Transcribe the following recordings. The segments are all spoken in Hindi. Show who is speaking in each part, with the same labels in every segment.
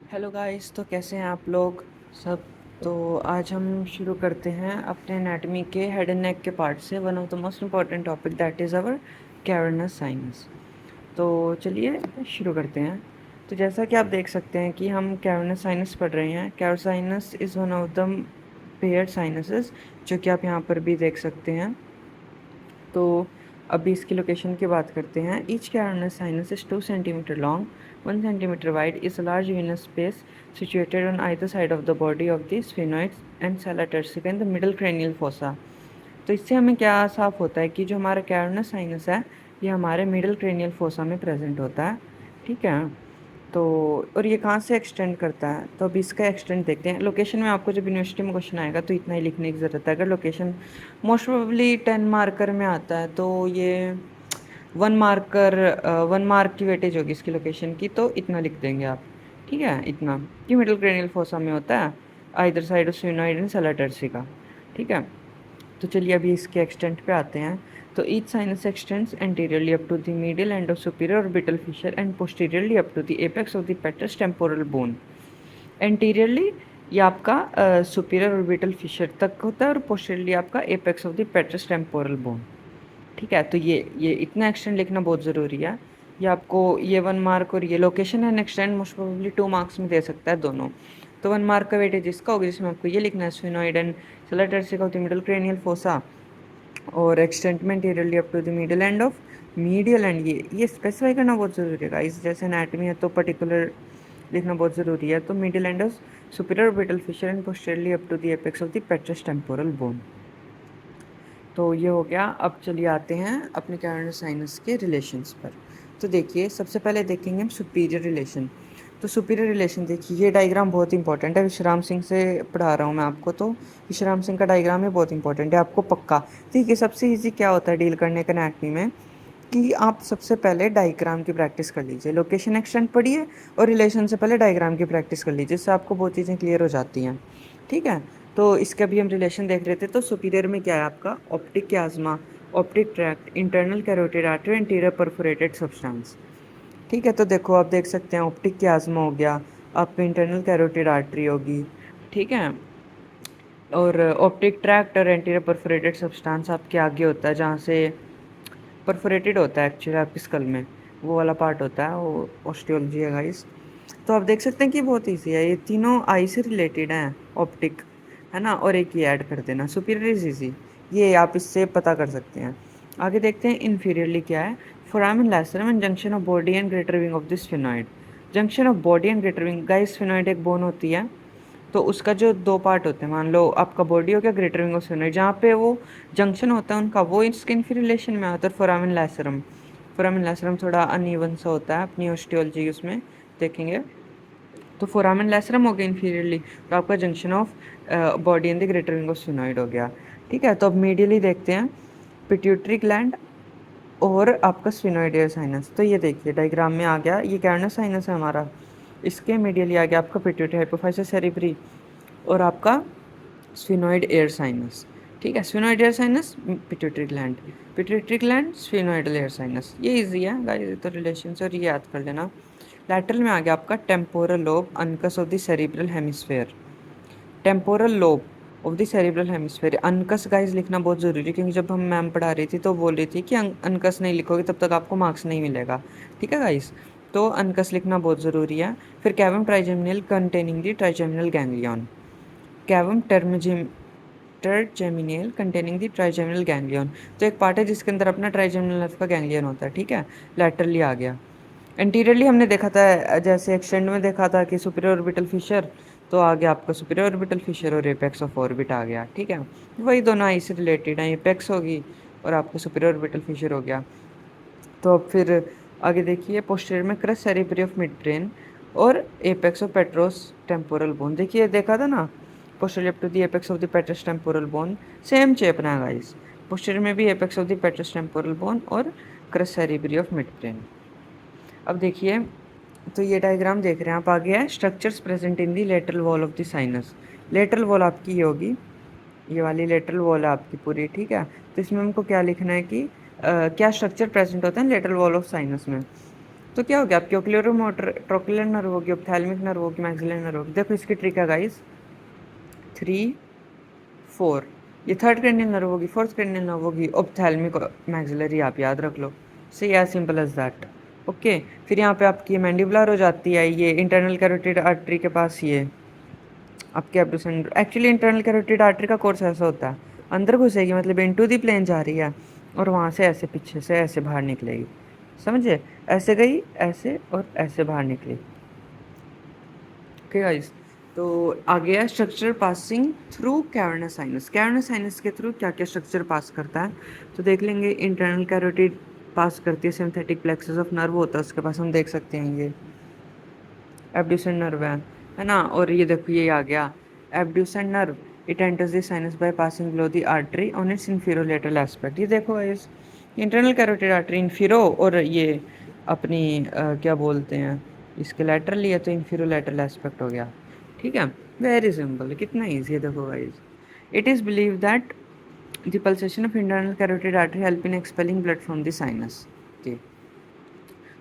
Speaker 1: हेलो गाइस, तो कैसे हैं आप लोग सब। तो आज हम शुरू करते हैं अपने एनाटॉमी के हेड एंड नेक के पार्ट से। One of the most important topic that is our cavernous sinus. तो चलिए शुरू करते हैं। तो जैसा कि आप देख सकते हैं कि हम कैवर्नस साइनस पढ़ रहे हैं। Cavernous sinus is one of the paired sinuses, जो कि आप यहाँ पर भी देख सकते हैं। तो अभी इसकी लोकेशन की बात करते हैं। Each cavernous sinus is 2 centimetre long, 1 centimetre wide, is a large venous space situated on either side of the body of the sphenoid and sella turcica in the middle cranial fossa। तो इससे हमें क्या साफ होता है कि जो हमारा कैवर्नस साइनस है ये हमारे मिडल क्रेनियल फोसा में प्रेजेंट होता है। ठीक है। तो और ये कहाँ से एक्सटेंड करता है, तो अभी इसका एक्सटेंड देखते हैं। लोकेशन में आपको जब यूनिवर्सिटी में क्वेश्चन आएगा तो इतना ही लिखने की ज़रूरत है। अगर लोकेशन मोस्ट प्रोबेबली 10 मार्कर में आता है तो ये 1 मार्क की वेटेज होगी इसकी लोकेशन की, तो इतना लिख देंगे आप। ठीक है, इतना कि मिडल क्रेनियल फोसा में होता है, either side of sphenoid and sella turcica. ठीक है। तो चलिए अभी इसके एक्सटेंट पे आते हैं। तो each sinus extends anteriorly up to the medial end of superior orbital fissure and posteriorly up to the apex of the petrous temporal bone. Anteriorly ये आपका सुपीरियर ऑर्बिटल फिशर तक होता है और पोस्टीरियरली आपका apex of the petrous temporal bone. ठीक है। तो ये इतना एक्सटेंड लिखना बहुत ज़रूरी है। ये आपको ये 1 मार्क और ये location and extend most probably 2 marks में दे सकता है दोनों। तो 1 मार्क का वेटेज इसका होगा जिसमें आपको ये लिखना है sphenoid and sella turcica of the middle cranial fossa और एक्सटेंटमेंट एरियरली up to the middle end of medial end. ये स्पेसिफाई करना बहुत ज़रूरी है गाइस। जैसे एनाटॉमी है तो पर्टिकुलर लिखना बहुत ज़रूरी है। तो middle end of superior orbital fissure and posteriorly up to the apex of the petrous temporal bone. तो ये हो गया। अब चलिए आते हैं अपने कैवर्नस साइनस के रिलेशंस पर। तो देखिए सबसे पहले देखेंगे हम सुपीरियर रिलेशन। तो सुपीरियर रिलेशन देखिए, ये डायग्राम बहुत इंपॉर्टेंट है। विश्राम सिंह से पढ़ा रहा हूँ मैं आपको, तो विश्राम सिंह का डायग्राम है बहुत इंपॉर्टेंट है आपको पक्का। ठीक है। सबसे ईजी क्या होता है डील करने का एनाटॉमी में कि आप सबसे पहले डायग्राम की प्रैक्टिस कर लीजिए। लोकेशन एक्सटेंड पढ़िए और रिलेशन से पहले डायग्राम की प्रैक्टिस कर लीजिए, जिससे आपको बहुत चीज़ें क्लियर हो जाती हैं। ठीक है। तो इसका भी हम रिलेशन देख रहे थे। तो सुपीरियर में क्या है आपका optic chiasma, optic tract, internal carotid artery, anterior perforated substance. ठीक है। तो देखो आप देख सकते हैं ऑप्टिक क्याज्मा हो गया, आपकी इंटरनल कैरोटिड आर्टरी होगी। ठीक है। और ऑप्टिक ट्रैक्ट और एंटीरियर परफोरेटेड सब्सटेंस आपके आगे होता है, जहाँ से परफोरेटेड होता है एक्चुअली आपकी स्कल में, वो वाला पार्ट होता है, वो ऑस्टियोलॉजी है गाइस। तो आप देख सकते हैं कि बहुत ईजी है, ये तीनों आई से रिलेटेड हैं ऑप्टिक, है ना। और एक ये ऐड कर देना, सुपीरियर इज ईजी, ये आप इससे पता कर सकते हैं। आगे देखते हैं इन्फीरियरली क्या है। Foramen lacerum and junction of body and greater wing of this sphenoid. Junction of body and greater wing guys, sphenoid एक बोन होती है, तो उसका जो दो पार्ट होते हैं, मान लो आपका बॉडी हो गया, ग्रेटर विंग ऑफ स्फेनॉइड, जहाँ पे वो जंक्शन होता है उनका, वो इसके इन्फीरियलेशन में आता है फोरामेन लैसरम। फोरामेन लैसरम थोड़ा अनइवन सा होता है, अपनी ऑस्टियोलॉजी उसमें देखेंगे। तो फोरामेन लैसरम हो गया इन्फीरियरली, तो आपका junction of body and the greater wing of sphenoid हो गया। ठीक है। तो अब मीडियली देखते हैं पिट्यूटरी ग्लैंड और आपका स्फेनॉइड एयर साइनस। तो ये देखिए डायग्राम में आ गया, ये कैवर्नस साइनस है हमारा, इसके मीडियली आ गया आपका पिट्यूटरी हाइपोफाइसिस सेरेब्री और आपका स्फेनॉइड एयर साइनस। ठीक है। Sphenoid air sinus, pituitary gland, pituitary gland, sphenoidal air sinus. ये इजी है गाइस, तो रिलेशन से, और ये याद कर लेना। लैटरल में आ गया आपका temporal lobe, uncus of the cerebral hemisphere. Temporal lobe of the cerebral hemisphere. Uncus guys लिखना बहुत ज़रूरी है, क्योंकि जब हम मैम पढ़ा रही थी तो बोल रही थी कि अनकस नहीं लिखोगे तब तक आपको मार्क्स नहीं मिलेगा। ठीक है गाइस। तो अनकस लिखना बहुत ज़रूरी है। फिर cavum trigeminal containing the trigeminal ganglion. Cavum trigeminal containing the trigeminal ganglion. तो एक पार्ट है जिसके अंदर अपना ट्राइजेमिनल नर्व का गैंग्लियन होता है। ठीक है। लैटरली आ गया। एंटीरियरली हमने देखा था, जैसे एक्सटेंड में देखा था कि सुपीरियर ऑर्बिटल फिशर, तो आ गया आपका सुपीरियर ऑर्बिटल फिशर और एपेक्स ऑफ ऑर्बिट आ गया। ठीक है। वही दोनों आई से रिलेटेड हैं, एपेक्स होगी और आपका सुपीरियर ऑर्बिटल फिशर हो गया। तो अब फिर आगे देखिए पोस्टीरियर में crus cerebri of mid brain और apex of petrous temporal bone. देखिए देखा था ना, posterior to the apex of the petrous temporal bone, same shape ना गाइस। पोस्टीरियर में भी apex of the petrous temporal bone और crus cerebri of mid brain. अब देखिए, तो ये डायग्राम देख रहे हैं आप, आगे है structures present in the lateral wall of the sinus. Lateral wall आपकी ये होगी, ये वाली लेटरल वॉल है आपकी पूरी। ठीक है। तो इसमें हमको क्या लिखना है कि क्या स्ट्रक्चर प्रेजेंट होता है लेटरल वॉल ऑफ साइनस में। तो क्या हो गया आपकी ओक्यूलोमोटर ट्रोकुलर नर्व होगी, ऑप्थेल्मिक नर्व होगी, मैक्सिलरी नर्व होगी। देखो इसकी ट्रिक है गाइस, 3 4, ये थर्ड क्रेनियल नर्व होगी, फोर्थ क्रेनियल नर्व होगी, ऑप्थेल्मिक मैक्सिलरी, आप याद रख लो। See as simple as that. Okay, फिर यहाँ पे आपकी मैंडिबुलर हो जाती है, ये इंटरनल कैरोटिड आर्टरी के पास, ये आपके एब्डोसेंट। एक्चुअली इंटरनल कैरोटिड आर्टरी का कोर्स ऐसा होता है, अंदर घुसेगी मतलब इनटू दी प्लेन जा रही है, और वहाँ से ऐसे पीछे से ऐसे बाहर निकलेगी, समझे, ऐसे गई ऐसे और ऐसे बाहर निकली। ओके गाइस, तो आ गया structure passing through cavernous sinus. Cavernous sinus के थ्रू क्या क्या स्ट्रक्चर पास करता है, तो देख लेंगे। इंटरनल कैरोटिड पास करती है, सिंथेटिक प्लेक्सस ऑफ नर्व होता है उसके पास, हम देख सकते हैं ये एब्ड्यूसेंट नर्व है ना। और ये देखो ये आ गया abducent nerve, it enters the sinus by passing below the artery on its inferolateral aspect. ये देखो इस इंटरनल कैरोटिड आर्टरी इन्फीरो, और ये अपनी क्या बोलते हैं, इसके लैटरली है तो इंफीरोलेटरल एस्पेक्ट हो गया। ठीक है, वेरी सिंपल, कितना ईजी है। देखो guys, it is believe that the pulsation of internal carotid artery help in expelling blood from the sinus.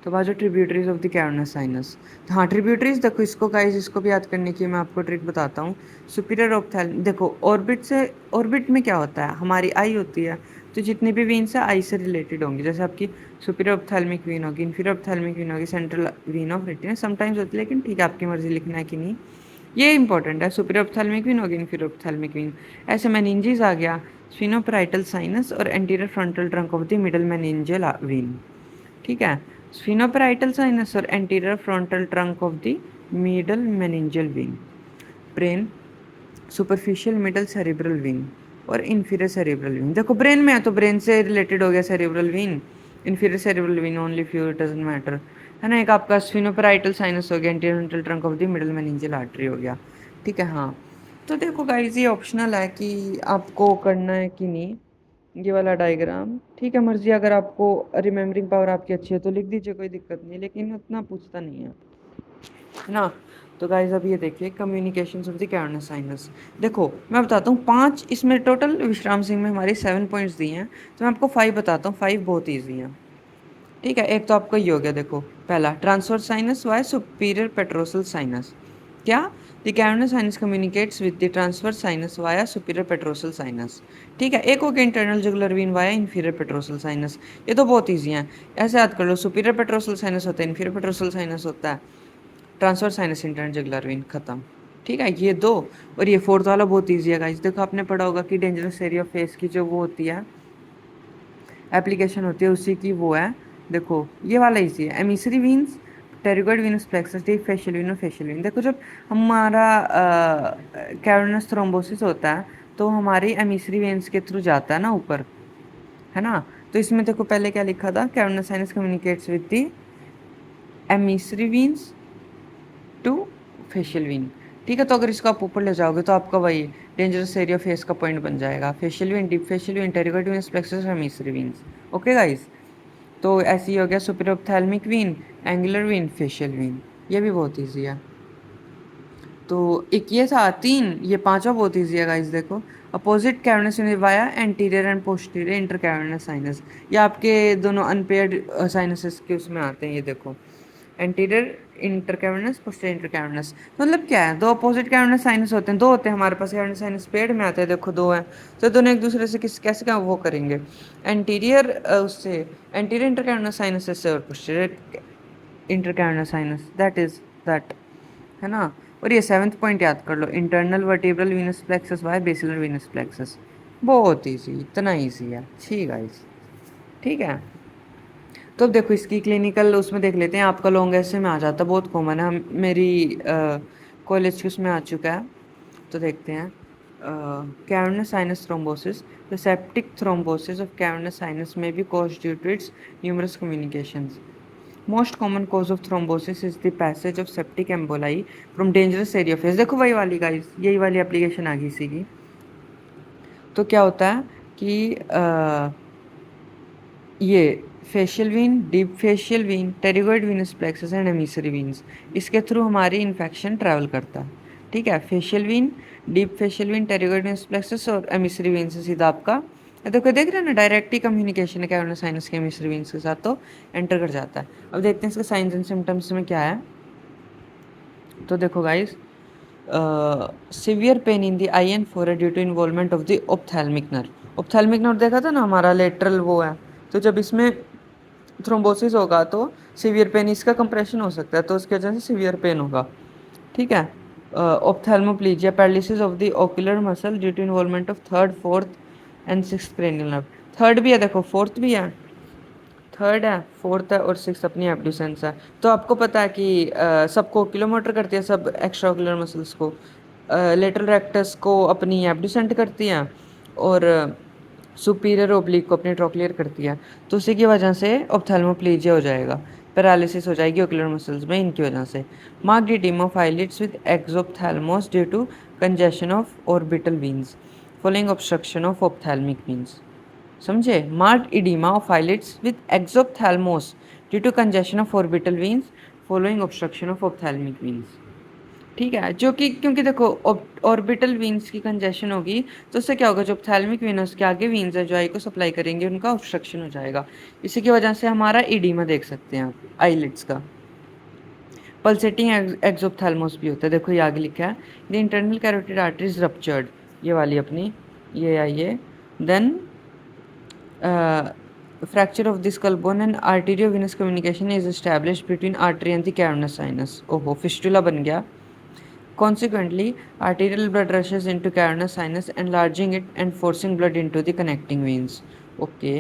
Speaker 1: तो बाजू tributaries of the cavernous sinus. तो हाँ, ट्रिब्यूटरीज देखो, इसको गाइस इसको भी याद करने की मैं आपको ट्रिक बताता हूँ। सुपीरियर ऑप्थेल्म, देखो ऑर्बिट से, ऑर्बिट में क्या होता है, हमारी आई होती है, तो जितनी भी वीन्स है आई से रिलेटेड होंगी। जैसे आपकी सुपीरियर ऑप्थेल्मिक वीन होगी, इन्फीरियर ऑप्थेल्मिक वीन होगी, central vein of retina sometimes होती है, लेकिन ठीक है आपकी मर्जी लिखना है कि नहीं, ये इंपॉर्टेंट है। सुपीरियर ऑप्थेल्मिक वीन होगी, इन्फीरियर ऑप्थेल्मिक वीन। ऐसे मेनिंजेस आ गया, स्फिनोपराइटल साइनस और anterior frontal trunk of the middle meningeal vein. ठीक है, स्फिनोपराइटल साइनस और anterior frontal trunk of the middle meningeal vein. Brain, superficial middle cerebral vein और इंफीरियर सेरिब्रल विंग। देखो ब्रेन में है तो ब्रेन से रिलेटेड हो गया cerebral vein, inferior cerebral vein only few, it doesn't matter, है ना। एक आपका स्फिनोपराइटल साइनस हो गया, anterior frontal trunk of the middle meningeal artery हो गया। ठीक है, हाँ। तो देखो गाइस, ये ऑप्शनल है कि आपको करना है कि नहीं, ये वाला डायग्राम। ठीक है, मर्जी, अगर आपको रिमेम्बरिंग पावर आपकी अच्छी है तो लिख दीजिए, कोई दिक्कत नहीं, लेकिन उतना पूछता नहीं है ना। तो गाइस अब ये देखिए communication of the cavernous sinus. देखो मैं बताता हूँ 5, इसमें टोटल विश्राम सिंह में हमारे 7 पॉइंट्स दिए हैं, तो मैं आपको 5 बताता हूँ। 5 बहुत ईजी हैं। ठीक है, एक तो आपका ये हो गया, देखो पहला transverse sinus via superior petrosal sinus. क्या, the cavernous sinus communicates with the transverse sinus via superior petrosal sinus. ठीक है, एक हो गया internal jugular vein via inferior petrosal sinus. ये तो बहुत ईजी है, ऐसे याद कर लो, सुपीरियर पेट्रोसल साइनस होता है, इंफीरियर पेट्रोसल साइनस होता है, transverse sinus internal jugular vein, खत्म। ठीक है, ये दो। और ये फोर्थ वाला बहुत ईजी है गाइस, देखो आपने पढ़ा होगा कि डेंजरस एरिया ऑफ फेस की जो वो होती है, एप्लीकेशन होती है उसी की वो है। देखो ये वाला इजी है, emissary veins, pterygoid venous plexus, deep facial vein और फेशियल वीन। देखो जब हमारा कैवर्नस थ्रोम्बोसिस होता है तो हमारी एमिसरी वेन्स के थ्रू जाता है ना ऊपर, है ना। तो इसमें देखो पहले क्या लिखा था, cavernous sinus communicates with the emissary veins to facial vein. ठीक है, तो अगर इसको आप ऊपर ले जाओगे तो आपका वही डेंजरस एरिया फेस का पॉइंट बन जाएगा, facial vein, deep facial vein, pterygoid venous plexus, emissary veins. Okay guys, तो ऐसे ही हो गया superior ophthalmic vein, angular vein, facial vein. ये भी बहुत ईजी है। तो एक ये था 3, ये पांचवा बहुत ईजी है गाइस। देखो opposite cavernous via anterior and posterior inter cavernous sinus, ये आपके दोनों अनपेयर्ड साइनसेस के उसमें आते हैं। ये देखो anterior inter cavernous, posterior inter cavernous, मतलब क्या है, दो अपोजिट कैवर्नस साइनस होते हैं, दो होते हैं हमारे पास कैवर्नस साइनस पेड़ में आते हैं, देखो दो हैं, तो दोनों एक दूसरे से किस कैसे क्या वो करेंगे, एंटीरियर उससे एंटीरियर इंटर कैवर्नस साइनस से और posterior inter cavernous sinus, that is that, है ना। और ये 7th पॉइंट याद कर लो, internal vertebral venous plexus by basilar venous plexus. बहुत ईजी, इतना ईजी है, ठीक गाइस। ठीक है, तो अब देखो इसकी क्लिनिकल उसमें देख लेते हैं। आपका लॉन्ग ऐसे में आ जाता, बहुत कॉमन है, मेरी कॉलेज के उसमें आ चुका है। तो देखते हैं, cavernous sinus thrombosis, the septic thrombosis of cavernous sinus may be caused due to its numerous communications. Most common cause of thrombosis is the passage of septic emboli from dangerous area face. देखो वही वाली गाइस, यही वाली एप्लीकेशन आ गई इसी की। तो क्या होता है कि ये facial vein, deep facial vein, pterygoid venous plexus and emissary veins, इसके थ्रू हमारी इन्फेक्शन ट्रैवल करता है। ठीक है, facial vein, deep facial vein, pterygoid venous plexus और एमिसरी वीन से सीधा आपका देखो देख रहे हैं ना, डायरेक्ट ही कम्युनिकेशन है कैवर्नस साइनस के मिस्र वीन्स के साथ, तो एंटर कर जाता है। अब देखते हैं इसके साइंस एंड सिम्टम्स में क्या है। तो देखो guys, severe pain in the eye and forehead due to involvement of the ophthalmic nerve. Ophthalmic nerve देखा था ना हमारा लेटरल वो है, तो जब इसमें थ्रोम्बोसिस होगा तो सिवियर पेन, इसका कंप्रेशन हो सकता है तो उसकी वजह से सिवियर पेन होगा। ठीक है। Ophthalmoplegia, paralysis of the ocular muscle due to involvement of third fourth and sixth cranial nerve. Third भी है देखो, फोर्थ भी है, थर्ड है, फोर्थ है और सिक्स अपनी एब्ड्यूसेंस है। तो आपको पता है कि सबको ओक्यूलोमोटर करती है, सब एक्स्ट्रा ओकुलर मसल्स को। लेटरल रेक्टस को अपनी एब्ड्यूसेंट करती हैं, और सुपीरियर ओब्लिक को अपनी ट्रोक्लियर करती है। तो उसी की वजह से ऑप्थेल्मोप्लीजिया हो जाएगा, पैरालिसिस हो जाएगी ओकुलर मसल्स में इनकी वजह से। Marked oedema of eyelids with exophthalmos due to congestion of orbital veins following obstruction of ophthalmic veins. समझे? Marked oedema of eyelids with exophthalmos due to congestion of orbital veins following obstruction of ophthalmic veins. ठीक है, जो कि क्योंकि देखो ऑर्बिटल वीन्स की कंजेशन होगी तो उससे क्या होगा, जो ऑप्थेल्मिक वीनस के आगे वीन्स है जो आई को सप्लाई करेंगे उनका ऑब्स्ट्रक्शन हो जाएगा। इसी की वजह से हमारा इडीमा देख सकते हैं आप आईलिड्स का। पल्सेटिंग एक्सोप्थेल्मोस भी होता है, देखो ये आगे लिखा है, the internal carotid arteries ruptured, ये वाली अपनी, ये आई, then fracture of the skull bone and arteriovenous communication is established between artery and the cavernous sinus. ओहो, फिस्टुला बन गया। Consequently, arterial blood rushes into cavernous sinus, enlarging it and forcing blood into the connecting veins. Okay.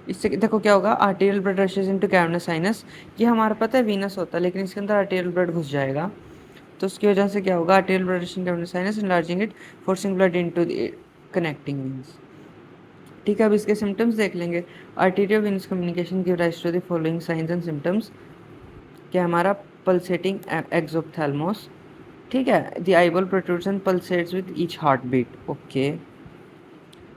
Speaker 1: इससे देखो क्या होगा, arterial blood rushes into cavernous sinus. ये हमारा पता है वीनस होता है, लेकिन इसके अंदर आर्टेरियल ब्लड घुस जाएगा, तो उसकी वजह से क्या होगा, arterial blood rush in cavernous sinus, enlarging it, forcing blood into the connecting veins. ठीक है, अब इसके सिम्टम्स देख लेंगे। Arterio venous communication give rise to the following signs and symptoms. क्या हमारा, पल्सेटिंग एक्सोप्थेल्मोस। ठीक है, the eyeball protrusion pulsates with each heart beat. Okay.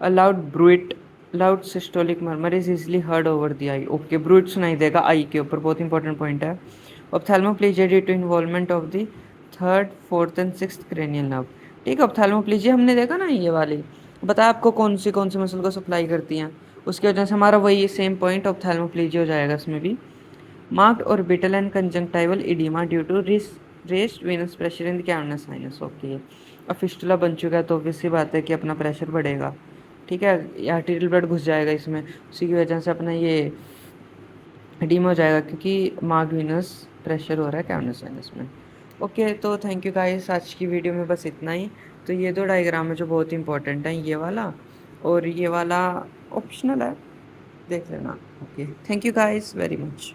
Speaker 1: A loud bruit, loud systolic murmur is easily heard over the eye. Okay, bruit सुनाई देगा आई के ऊपर, बहुत इंपॉर्टेंट पॉइंट है। Ophthalmoplegia due to involvement of the third fourth and sixth cranial nerve. ठीक है, ऑप्थेल्मोप्लेजिया हमने देखा ना ये वाली, बताया आपको कौन सी मसल को सप्लाई करती हैं, उसकी वजह से हमारा वही सेम पॉइंट ऑप्थेल्मोप्लेजिया हो जाएगा इसमें भी। Marked orbital and conjunctival oedema due to raised venous pressure in the cavernous sinus. Okay, अब फिस्टुला बन चुका है तो ऑब्वियस सी बात है कि अपना प्रेशर बढ़ेगा। ठीक है, आर्टेरियल ब्लड घुस जाएगा इसमें, उसी की वजह से अपना ये एडीमा हो जाएगा, क्योंकि मार्क्ड वेनस प्रेशर हो रहा है कैवर्नस साइनस में। ओके, तो थैंक यू गाइस, आज की वीडियो में बस इतना ही। तो ये दो डायग्राम है जो बहुत इंपॉर्टेंट है, ये वाला और ये वाला ऑप्शनल है, देख लेना। Okay, thank you guys very much.